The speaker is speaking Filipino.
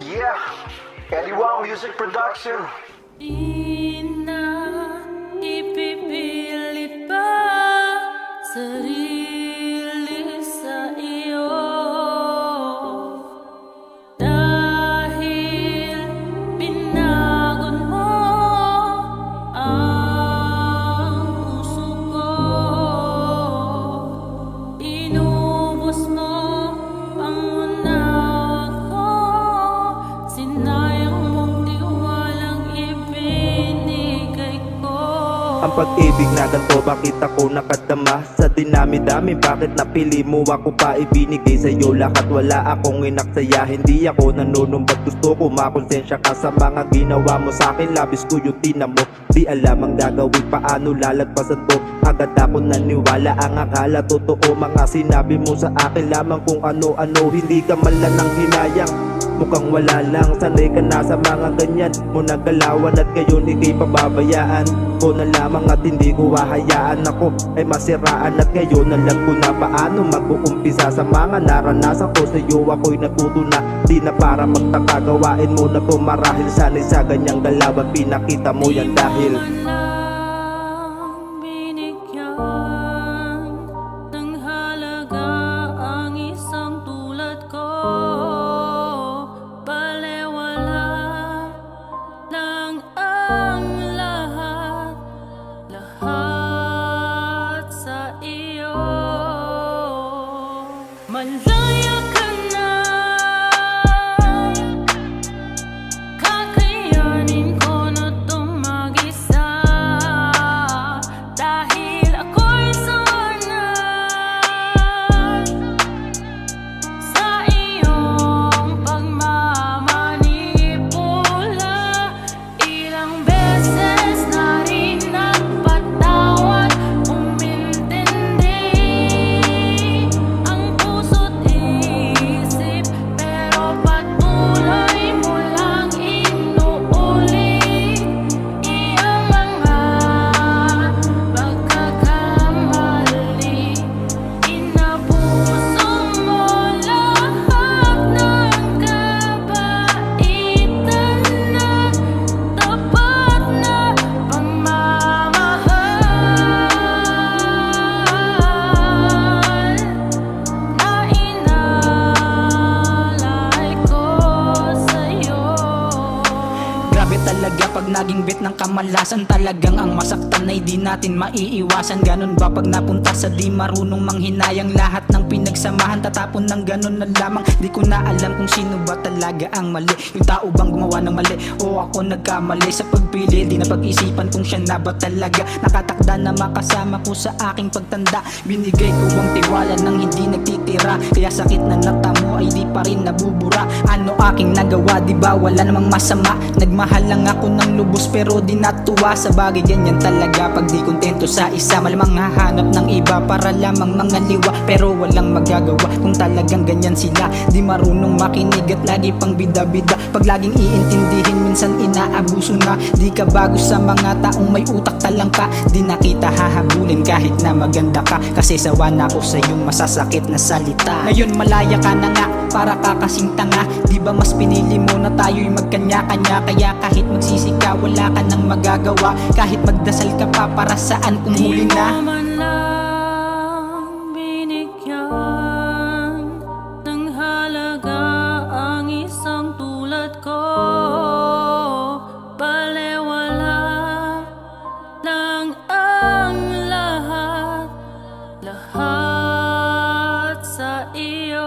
Yeah, Eddie Wow Music Production. Di na ipipilit pa sarili sa iyo, dahil pinagod mo ang puso ko. Inubos mo ang unawa ko, sinayang mong tiwalang ibinigay ko. Ang pag-ibig na ganito, bakit ako nakadama sa dinami-dami? Bakit napili mo ako pa ibinigay sa'yo lahat? Wala akong inaksaya, hindi ako nanunumbat. Gusto ko makonsensya ka sa mga ginawa mo sa akin. Labis ko yung tina mo, di alam ang gagawin, paano lalagpasan to. Agad ako naniwala, ang akala totoo. Mga sinabi mo sa akin lamang kung ano-ano, hindi ka man lang nang hinayang. Mukhang wala lang, sanay ka na sa mga ganyan mo nagalawan, at ngayon ika'y pababayaan ko na lamang at hindi ko hahayaan ako ay masiraan. At ngayon alam ko na paano mag-uumpisa sa mga naranasan ko sa'yo. Ako'y natuto na, di na para magtaka, gawain mo na to marahil. Sana'y sa ganyang galawan pinakita mo yan dahil Binigyan ng halaga ang isang tulad ko. Balewala lang ang lahat sa iyo. Malaya ka na, kakayanin ko na tong mag-isa, dahil ako'y sanay sa iyong pagmamanipula. Ilang beses na rin nagpatawad, umintindi ang puso't isip, pero patuloy mo lang inuulit iyong mga pagkakamali. Inabuso mo lahat ng kabaitan na tapat na pagmamahal na inalay ko sa'yo. Grabe talaga pag naging bit ng kamalasan, talagang ang masaktan ay di natin maiiwasan. Ganon ba pag napunta sa di marunong manghinayang, lahat ng pinagsamahan tatapon ng ganon na lamang. Di ko na alam kung sino ba talaga ang mali, yung tao bang gumawa ng mali o ako nagkamali sa pagpili. Di na pag-isipan kung siya na ba talaga nakatakda na makasama ko sa aking pagtanda. Binigay ko ang tiwala nang hindi nagtitira, kaya sakit na natamo ay di pa rin nabubura. Ano aking nagawa, di ba wala namang masama? Nagmahal lang ako ng lubos pero di natuwa. Sa bagay ganyan talaga pag di kontento sa isa, malamang hahanap ng iba para lamang mga liwa. Pero walang magagawa kung talagang ganyan sila, di marunong makinig at lagi pang bida-bida. Pag laging iintindihin minsan inaabuso na. Di ka bago sa mga taong may utak talang ka, di na kita hahabulin kahit na maganda ka, kasi sawa na ako sa iyong masasakit na salita. Ngayon malaya ka na nga, para ka kasing tanga. Di ba mas pinili mo na tayo'y magkanya-kanya, kaya kahit magsisi ka wala ka nang magagawa. Kahit magdasal ka pa para saan kung huli Di mo na. man lang binigyan ng halaga ang isang tulad ko. Balewala lang ang lahat sa iyo.